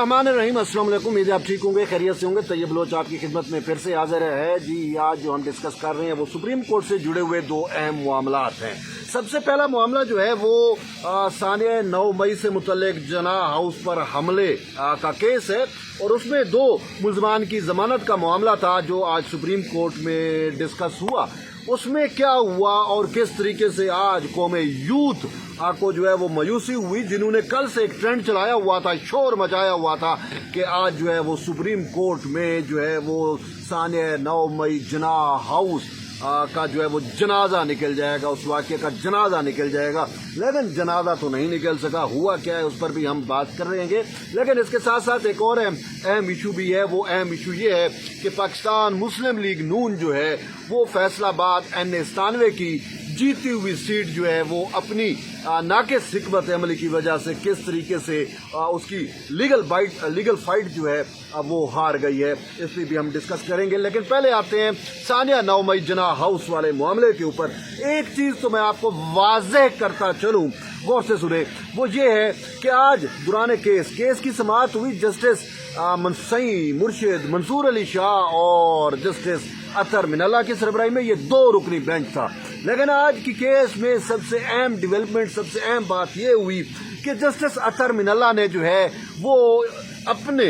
बिस्मिल्लाहिर्रहमानिर्रहीम। अस्सलाम वालेकुम। उम्मीद है आप ठीक होंगे, खैरियत से होंगे। तैयब बलोच आपकी खिदमत में फिर से हाजिर है जी। आज जो हम डिस्कस कर रहे हैं वो सुप्रीम कोर्ट से जुड़े हुए दो अहम मामलात हैं। सबसे पहला मामला जो है वो सानिया 9 मई से मुतल्लिक जना हाउस पर हमले का केस है और उसमें दो मुल्ज़मान की जमानत का मामला था जो आज सुप्रीम कोर्ट में डिस्कस हुआ। उसमें क्या हुआ और किस तरीके से आज कौम यूथ को जो है वो मायूसी हुई, जिन्होंने कल से एक ट्रेंड चलाया हुआ था, शोर मचाया हुआ था कि आज जो है वो सुप्रीम कोर्ट में जो है वो सानिया 9 मई जना हाउस का जो है वो जनाजा निकल जाएगा, उस वाक़े का जनाजा निकल जाएगा। लेकिन जनाजा तो नहीं निकल सका। हुआ क्या है उस पर भी हम बात कर रहे हैं। लेकिन इसके साथ साथ एक और अहम इशू भी है। वो अहम इशू ये है कि पाकिस्तान मुस्लिम लीग नून जो है वो फैसलाबाद NA97 की जीती हुई सीट जो है वो अपनी नाक़िस हिकमत अमली की वजह से किस तरीके से उसकी लीगल फाइट जो है वो हार गई है, इस पर भी हम डिस्कस करेंगे। लेकिन पहले आते हैं सानिया 9 मई जना हाउस वाले मामले के ऊपर। एक चीज़ तो मैं आपको वाज़ेह करता चलूँ, गौर से सुने, वो ये है कि आज दुराने केस की समाअत हुई। जस्टिस मनसई मुर्शिद मंसूर अली शाह और जस्टिस अतर मिनल्ला की सरबराही में ये 2 रुकनी बेंच था। लेकिन आज की केस में सबसे अहम डेवलपमेंट, सबसे अहम बात ये हुई कि जस्टिस अतर मिनल्ला ने जो है वो अपने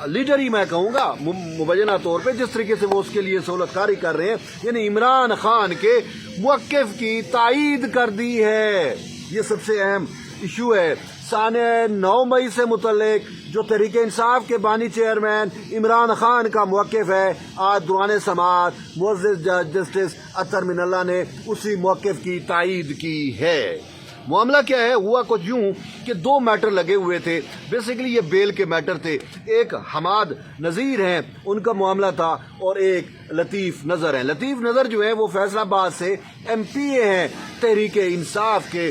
लीडर ही मैं कहूँगा मुबैना तौर पे जिस तरीके से वो उसके लिए सहूलतकारी कर रहे हैं, यानी इमरान खान के मुवक्किफ की तायीद कर दी है। ये सबसे अहम इशू है। सानिया 9 मई से मुतल्लिक जो तहरीक इंसाफ के बानी चेयरमैन इमरान खान का मुवक्किफ है, आज दुराने समाअत मुअज़्ज़ज़ जस्टिस अतर मिनल्ला ने उसी मुवक्किफ की तायीद की है। मामला क्या है, हुआ कुछ यूं कि 2 मैटर लगे हुए थे। बेसिकली ये बेल के मैटर थे। एक हमाद नज़ीर हैं, उनका मामला था, और एक लतीफ़ नज़र हैं। लतीफ़ नज़र जो है वो फैसलाबाद से MPA हैं तहरीक इंसाफ के।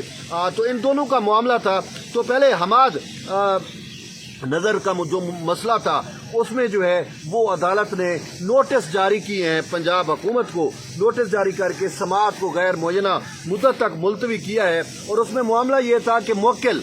तो इन दोनों का मामला था। तो पहले हमाद नज़र का जो मसला था उसमें जो है वो अदालत ने नोटिस जारी किए हैं, पंजाब हुकूमत को नोटिस जारी करके समाअत को गैर मुअय्यना मुद्दत तक मुलतवी किया है। और उसमें मामला ये था कि मुवक्किल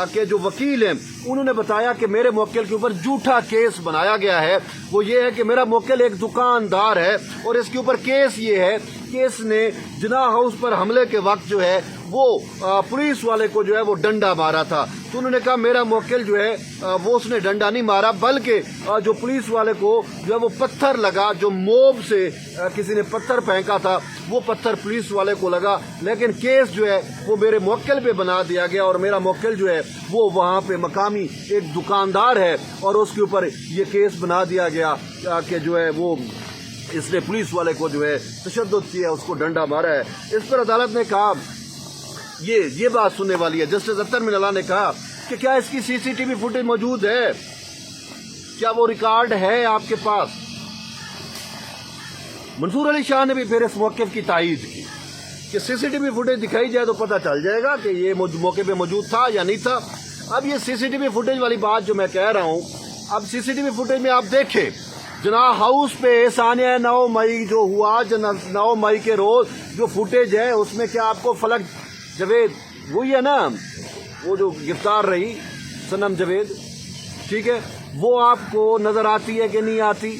के जो वकील हैं उन्होंने बताया कि मेरे मुवक्किल के ऊपर झूठा केस बनाया गया है। वो ये है कि मेरा मुवक्किल एक दुकानदार है और इसके ऊपर केस ये है कि इसने जना हाउस पर हमले के वक्त जो है वो पुलिस वाले को जो है वो डंडा मारा था। तो उन्होंने कहा मेरा मुवक्किल जो है वो उसने डंडा नहीं मारा, बल्कि जो पुलिस वाले को जो है वो पत्थर लगा, जो मोब से किसी ने पत्थर फेंका था वो पत्थर पुलिस वाले को लगा। लेकिन केस जो है वो मेरे मुवक्किल पे बना दिया गया और मेरा मुवक्किल जो है वो वहाँ पे मकामी एक दुकानदार है और उसके ऊपर ये केस बना दिया गया कि जो है वो इसने पुलिस वाले को जो है तशद्दुद किया, उसको डंडा मारा है। इस पर अदालत ने कहा ये बात सुनने वाली है। जस्टिस अतर मिनल्ला ने कहा कि क्या इसकी CCTV फुटेज मौजूद है, क्या वो रिकॉर्ड है आपके पास। मंसूर अली शाह ने भी फिर इस मौक़िफ़ की तायीद की कि CCTV फुटेज दिखाई जाए तो पता चल जाएगा कि ये मौके पे मौजूद था या नहीं था। अब ये CCTV फुटेज वाली बात जो मैं कह रहा हूँ, अब CCTV फुटेज में आप देखें जना हाउस पे सानिया 9 मई जो हुआ, 9 मई के रोज जो फुटेज है उसमें क्या आपको फलक जवेद, वही है ना वो जो गिरफ्तार रही सनम जवेद, ठीक है, वो आपको नजर आती है कि नहीं आती।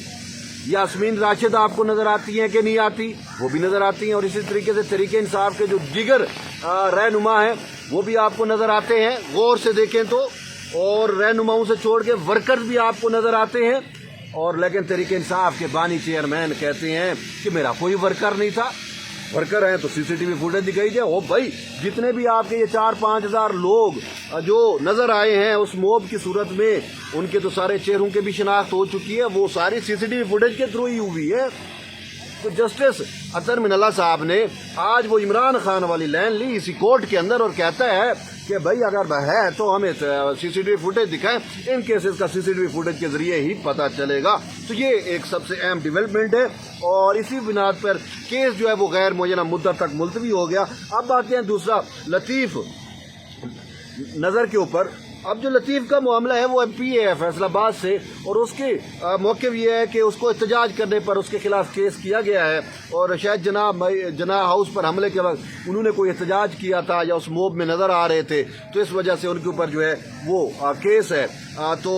यास्मीन राशिद आपको नजर आती है कि नहीं आती, वो भी नजर आती हैं। और इसी तरीके से तहरीक इंसाफ के जो जिगर रहनुमा हैं वो भी आपको नजर आते हैं, गौर से देखें तो। और रहनुमाओं से छोड़ के वर्कर्स भी आपको नजर आते हैं। और लेकिन तहरीक इंसाफ के बानी चेयरमैन कहते हैं कि मेरा कोई वर्कर नहीं था। वर्कर हैं तो CCTV फुटेज दिखाई जाए। ओ भाई, जितने भी आपके ये 4-5 हज़ार लोग जो नजर आए हैं उस मोब की सूरत में, उनके तो सारे चेहरों के भी शिनाख्त हो चुकी है, वो सारी CCTV फुटेज के थ्रू ही हुई है। तो जस्टिस अतर मिनल्ला साहब ने आज वो इमरान खान वाली लाइन ली इसी कोर्ट के अंदर और कहता है कि भाई अगर है तो हमें CCTV फुटेज दिखाएं, इन केसेस का CCTV फुटेज के जरिए ही पता चलेगा। तो ये एक सबसे अहम डेवलपमेंट है और इसी बुनियाद पर केस जो है वो गैर मुअय्यना मुद्दत तक मुलतवी हो गया। अब आते हैं दूसरा लतीफ़ नज़र के ऊपर। अब जो लतीफ़ का मामला है वो MPA है फैसलाबाद से और उसके मौक़िफ़ ये है कि उसको एहतजाज करने पर उसके खिलाफ केस किया गया है और शायद जना हाउस पर हमले के वक्त उन्होंने कोई एहतजाज किया था या उस मोब में नज़र आ रहे थे, तो इस वजह से उनके ऊपर जो है वो केस है। तो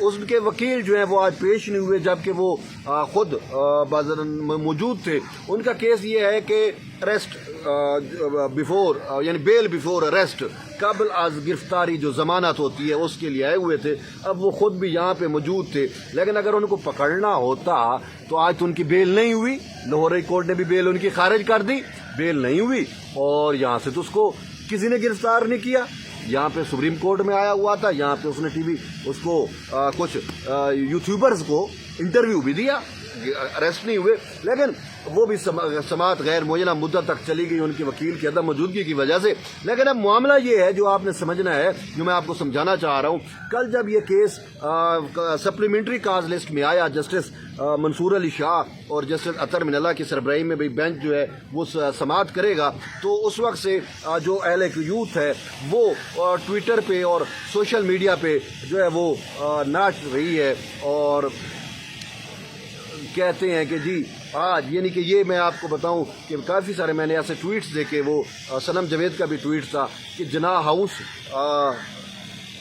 उनके वकील जो हैं वो आज पेश नहीं हुए, जबकि वो खुद बाजार में मौजूद थे। उनका केस ये है कि अरेस्ट बिफोर यानी बेल बिफोर अरेस्ट, कबल आज गिरफ्तारी जो जमानत होती है उसके लिए आए हुए थे। अब वो खुद भी यहाँ पे मौजूद थे, लेकिन अगर उनको पकड़ना होता तो आज तो उनकी बेल नहीं हुई। लाहौर हाई कोर्ट ने भी बेल उनकी खारिज कर दी, बेल नहीं हुई, और यहाँ से तो उसको किसी ने गिरफ्तार नहीं किया। यहाँ पे सुप्रीम कोर्ट में आया हुआ था, यहाँ पे उसने टीवी उसको कुछ यूट्यूबर्स को इंटरव्यू भी दिया, अरेस्ट नहीं हुए, लेकिन वो भी समाअत गैर मुअय्यना मुद्दत तक चली गई उनके वकील की अदम मौजूदगी की वजह से। लेकिन अब मामला ये है जो आपने समझना है, जो मैं आपको समझाना चाह रहा हूँ। कल जब ये केस सप्लीमेंट्री काज लिस्ट में आया, जस्टिस मंसूर अली शाह और जस्टिस अतर मिनल्ला की सरबराही में भाई बेंच जो है वो समाअत करेगा, तो उस वक्त से जो अहले यूथ है वो ट्विटर पे और सोशल मीडिया पे जो है वो नाच रही है और कहते हैं कि जी आज, यानी कि ये मैं आपको बताऊं कि काफ़ी सारे मैंने ऐसे ट्वीट्स देखे, वो सनम जवेद का भी ट्वीट था कि जना हाउस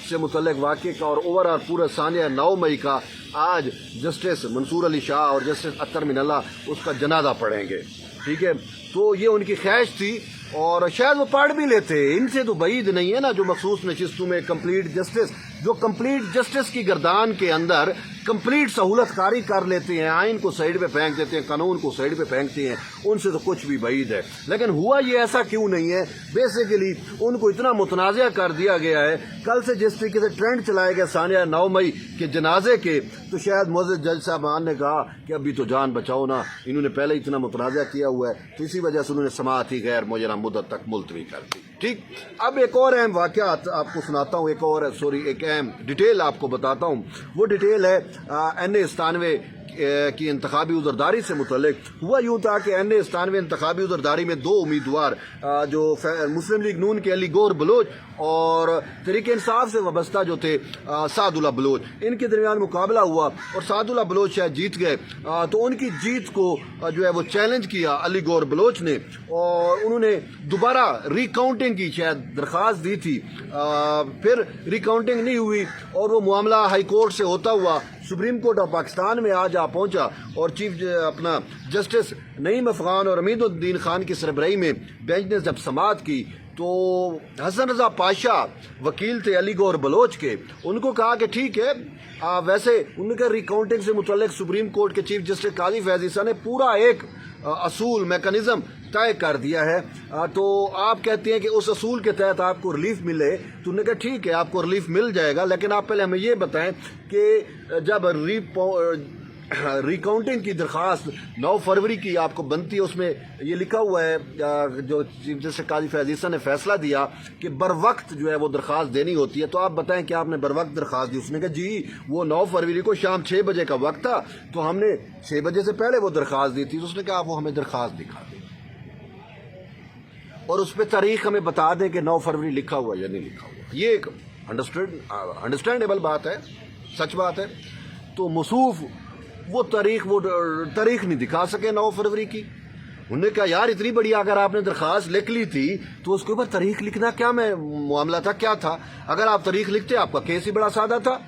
से मुतल्लिक वाक़े का और ओवरऑल पूरा सानिया 9 मई का आज जस्टिस मंसूर अली शाह और जस्टिस अतर मिनल्ला उसका जनाजा पढ़ेंगे। ठीक है, तो ये उनकी ख्वाहिश थी और शायद वो पढ़ भी लेते। इनसे तो बईद नहीं है ना जो मखसूस नशिस्तों में कंप्लीट जस्टिस, जो कंप्लीट जस्टिस की गर्दान के अंदर कंप्लीट सहूलत कारी कर लेते हैं, आइन को साइड पे फेंक देते हैं, कानून को साइड पे फेंकते हैं, उनसे तो कुछ भी बईद है। लेकिन हुआ ये ऐसा क्यों नहीं है? बेसिकली उनको इतना मुतनाज़ा कर दिया गया है। कल से जिस तरीके से ट्रेंड चलाया गया सानिया 9 मई के जनाजे के, तो शायद मुअज़्ज़िज़ जज साहबान ने कहा कि अभी तो जान बचाओ ना, इन्होंने पहले ही इतना मुतनाज़ा किया हुआ है, तो इसी वजह से उन्होंने समाअत ही गैर मुअय्यना मुद्दत तक मुलतवी कर दी। ठीक, अब एक और अहम वाक़यात आपको सुनाता हूँ, एक अहम डिटेल आपको बताता हूँ। वो डिटेल है NA-97 की इंतखाबी उज़रदारी से मुतल्लिक। हुआ यूँ था कि NA-97 इंतखाबी उज़रदारी में 2 उम्मीदवार जो मुस्लिम लीग नून के अली गौर बलोच और तहरीक इंसाफ से वाबस्ता जो थे सादुल्ला बलोच, इनके दरमियान मुकाबला हुआ और सादुल्ला बलोच शायद जीत गए। तो उनकी जीत को जो है वो चैलेंज किया अली गौर बलोच ने और उन्होंने दोबारा रिकाउंटिंग की शायद दरख्वास्त दी थी, फिर रिकाउंटिंग नहीं हुई और वो मामला हाई कोर्ट से होता हुआ सुप्रीम कोर्ट ऑफ पाकिस्तान में आज आ पहुंचा और चीफ अपना जस्टिस नईम अफगान और अमीदुद्दीन खान की सरबराही में बेंच ने जब समाअत की, तो हसन रजा पाशा वकील थे अली गौर बलोच के, उनको कहा कि ठीक है, वैसे उनके रिकाउंटिंग से मुतल्लिक सुप्रीम कोर्ट के चीफ जस्टिस काजी फैज़ ईसा ने पूरा एक असूल मैकेनिज़्म तय कर दिया है, तो आप कहते हैं कि उस असूल के तहत आपको रिलीफ मिले। तो उन्होंने कहा ठीक है, आपको रिलीफ मिल जाएगा, लेकिन आप पहले हमें ये बताएं कि जब रिकाउंटिंग की दरख्वास्त 9 फरवरी की आपको बनती है, उसमें ये लिखा हुआ है जो चीफ जस्टिस काजी फैज़ ईसा ने फैसला दिया कि बर वक्त जो है वो दरख्वास्त देनी होती है, तो आप बताएं कि आपने बर वक्त दरख्वास्त दी। उसने कहा जी वो 9 फरवरी को शाम 6 बजे का वक्त था, तो हमने 6 बजे से पहले वो दरख्वास्त दी थी। तो उसने कहा आप वो हमें दरख्वास्त दिखा दें और उस पर तारीख हमें बता दें कि 9 फरवरी लिखा हुआ या नहीं लिखा हुआ। ये एक अंडरस्टैंडेबल बात है, सच बात है। तो मसूफ वो तारीख नहीं दिखा सके 9 फरवरी की। उन्होंने कहा यार इतनी बड़ी अगर आपने दरख्वास्त लिख ली थी तो उसके ऊपर तारीख लिखना क्या मामला था, क्या था? अगर आप तारीख लिखते आपका केस ही बड़ा सादा था।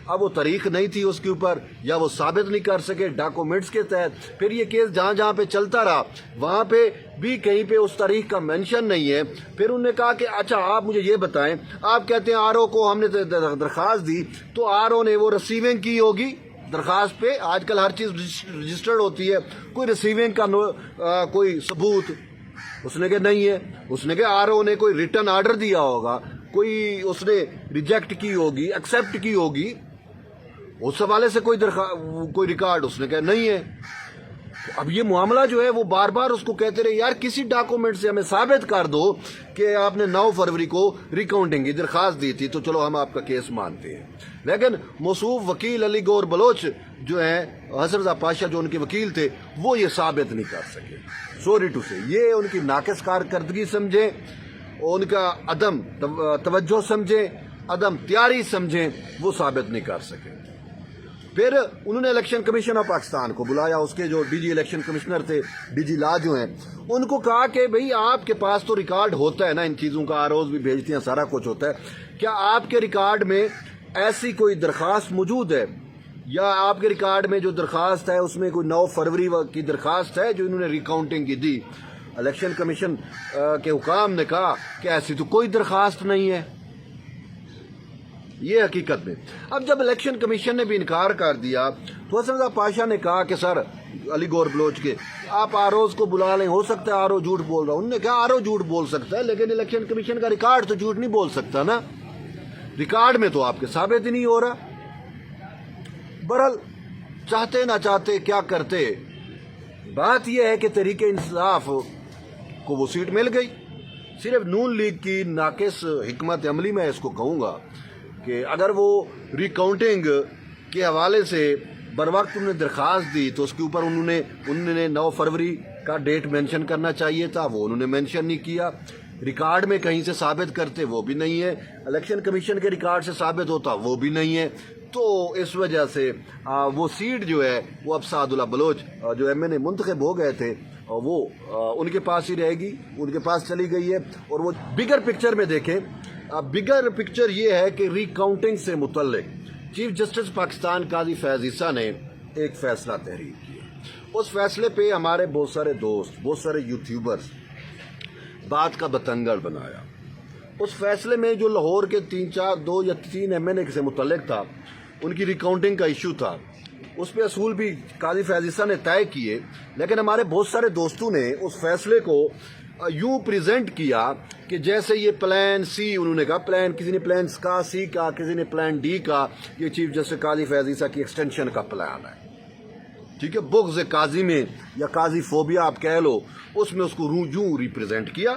अब वो तारीख नहीं थी उसके ऊपर, या वो साबित नहीं कर सके डॉक्यूमेंट्स के तहत, फिर ये केस जहाँ जहाँ पे चलता रहा वहाँ पे भी कहीं पे उस तारीख का मेंशन नहीं है। फिर उन्होंने कहा कि अच्छा आप मुझे ये बताएं, आप कहते हैं आरओ को हमने दरख्वास्त दी, तो आरओ ने वो रिसीविंग की होगी दरख्वास्त पे। आजकल हर चीज़ रजिस्टर्ड होती है, कोई रिसीविंग का कोई सबूत उसने कहा नहीं है। उसने कहा आरओ ने कोई रिटर्न आर्डर दिया होगा, कोई उसने रिजेक्ट की होगी, एक्सेप्ट की होगी, उस हवाले से कोई रिकॉर्ड उसने कहा नहीं है। अब ये मामला जो है वो बार बार उसको कहते रहे यार किसी डॉक्यूमेंट से हमें साबित कर दो कि आपने 9 फरवरी को रिकाउंटिंग की दरख्वास्त दी थी, तो चलो हम आपका केस मानते हैं। लेकिन मौसूफ वकील अली गौर बलोच जो है, हसन रजा पाशा जो उनके वकील थे, वो ये साबित नहीं कर सके। सॉरी टू से, ये उनकी नाकिस कारकर्दगी समझें, उनका अदम तवज्जो समझें, अदम तैयारी समझें, वो साबित नहीं कर सके। फिर उन्होंने इलेक्शन कमीशन ऑफ पाकिस्तान को बुलाया, उसके जो डीजी इलेक्शन कमिश्नर थे, डीजी ला जो हैं, उनको कहा कि भाई आपके पास तो रिकॉर्ड होता है ना इन चीज़ों का, आरओज़ भी भेजते हैं, सारा कुछ होता है, क्या आपके रिकॉर्ड में ایسی کوئی درخواست موجود ہے یا آپ کے ریکارڈ میں جو درخواست ہے اس میں کوئی 9 فروری کی درخواست ہے جو انہوں نے ریکاؤنٹنگ کی دی؟ الیکشن کمیشن کے حکام نے کہا کہ ایسی تو کوئی درخواست نہیں ہے. یہ حقیقت میں اب جب الیکشن کمیشن نے بھی انکار کر دیا تو حسن رضا پاشا نے کہا کہ سر علی گور بلوچ کے آپ آروز کو بلا لیں، ہو سکتا ہے آرو جھوٹ بول رہا. انہوں نے کہا آرو جھوٹ بول سکتا ہے لیکن الیکشن کمیشن کا ریکارڈ تو جھوٹ نہیں بول سکتا نا، ریکارڈ میں تو آپ کے ثابت ہی نہیں ہو رہا. بہرحال چاہتے نہ چاہتے کیا کرتے، بات یہ ہے کہ تحریک انصاف کو وہ سیٹ مل گئی. صرف نون لیگ کی ناقص حکمت عملی میں اس کو کہوں گا کہ اگر وہ ریکاؤنٹنگ کے حوالے سے بر وقت انہوں نے درخواست دی تو اس کے اوپر انہوں نے 9 فروری کا ڈیٹ مینشن کرنا چاہیے تھا، وہ انہوں نے مینشن نہیں کیا. ریکارڈ میں کہیں سے ثابت کرتے وہ بھی نہیں ہے، الیکشن کمیشن کے ریکارڈ سے ثابت ہوتا وہ بھی نہیں ہے. تو اس وجہ سے وہ سیٹ جو ہے وہ اب سعد اللہ بلوچ جو ایم این اے منتخب ہو گئے تھے وہ ان کے پاس ہی رہے گی، ان کے پاس چلی گئی ہے. اور وہ بگر پکچر میں دیکھیں، بگر پکچر یہ ہے کہ ریکاؤنٹنگ سے متعلق چیف جسٹس پاکستان قاضی فیض عیسیٰ نے ایک فیصلہ تحریر کیا. اس فیصلے پہ ہمارے بہت سارے دوست، بہت سارے یوٹیوبرز بات کا بتنگڑ بنایا. اس فیصلے میں جو لاہور کے 2 یا 3 ایم این اے سے متعلق تھا، ان کی ریکاؤنٹنگ کا ایشو تھا، اس پہ اصول بھی قاضی فیض عیسیٰ نے طے کیے. لیکن ہمارے بہت سارے دوستوں نے اس فیصلے کو یوں پریزنٹ کیا کہ جیسے یہ پلان سی، انہوں نے کہا پلان، کسی نے پلان کا سی کا، کسی نے پلان ڈی کا، یہ چیف جسٹس قاضی فیض عیسیٰ کی ایکسٹینشن کا پلان ہے. ٹھیک ہے، بغض قاضی میں یا قاضی فوبیا آپ کہہ لو، اس میں اس کو یوں ریپریزنٹ کیا.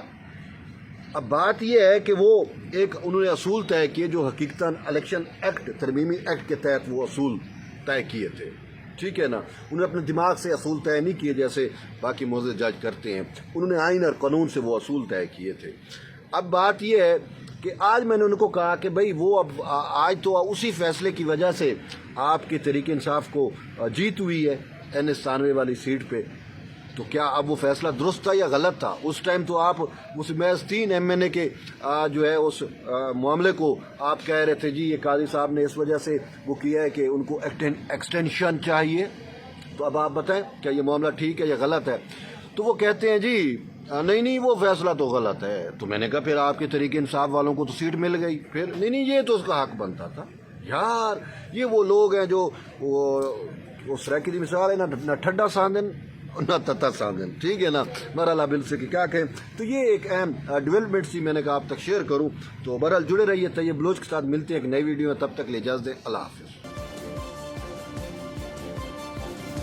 اب بات یہ ہے کہ وہ ایک انہوں نے اصول طے کیے جو حقیقتاً الیکشن ایکٹ، ترمیمی ایکٹ کے تحت وہ اصول طے کیے تھے. ٹھیک ہے نا، انہوں نے اپنے دماغ سے اصول طے نہیں کیے جیسے باقی معزز جج کرتے ہیں، انہوں نے آئین اور قانون سے وہ اصول طے کیے تھے. اب بات یہ ہے کہ آج میں نے ان کو کہا کہ بھائی وہ اب آج تو اسی فیصلے کی وجہ سے آپ کی تحریک انصاف کو جیت ہوئی ہے NS-93 والی سیٹ پہ، تو کیا اب وہ فیصلہ درست تھا یا غلط تھا؟ اس ٹائم تو آپ اس محض 3 ایم این اے کے جو ہے اس معاملے کو آپ کہہ رہے تھے جی یہ قاضی صاحب نے اس وجہ سے وہ کیا ہے کہ ان کو ایکسٹینشن چاہیے. تو اب آپ بتائیں کیا یہ معاملہ ٹھیک ہے یا غلط ہے؟ تو وہ کہتے ہیں جی نہیں وہ فیصلہ تو غلط ہے. تو میں نے کہا پھر آپ کے تحریک انصاف والوں کو تو سیٹ مل گئی، پھر نہیں یہ تو اس کا حق بنتا تھا. یار یہ وہ لوگ ہیں جو وہ سریکی کی مثال ہے، نہ ٹھڈا ساندن نہ تتا ساندن. ٹھیک ہے نا، بہرحال بل سے کیا کہیں. تو یہ ایک اہم ڈیولپمنٹ سی میں نے کہا آپ تک شیئر کروں. تو بہرحال جڑے رہیے طیب بلوچ کے ساتھ، ملتے ہیں ایک نئی ویڈیو میں، تب تک لے اجازت دیں، اللہ حافظ.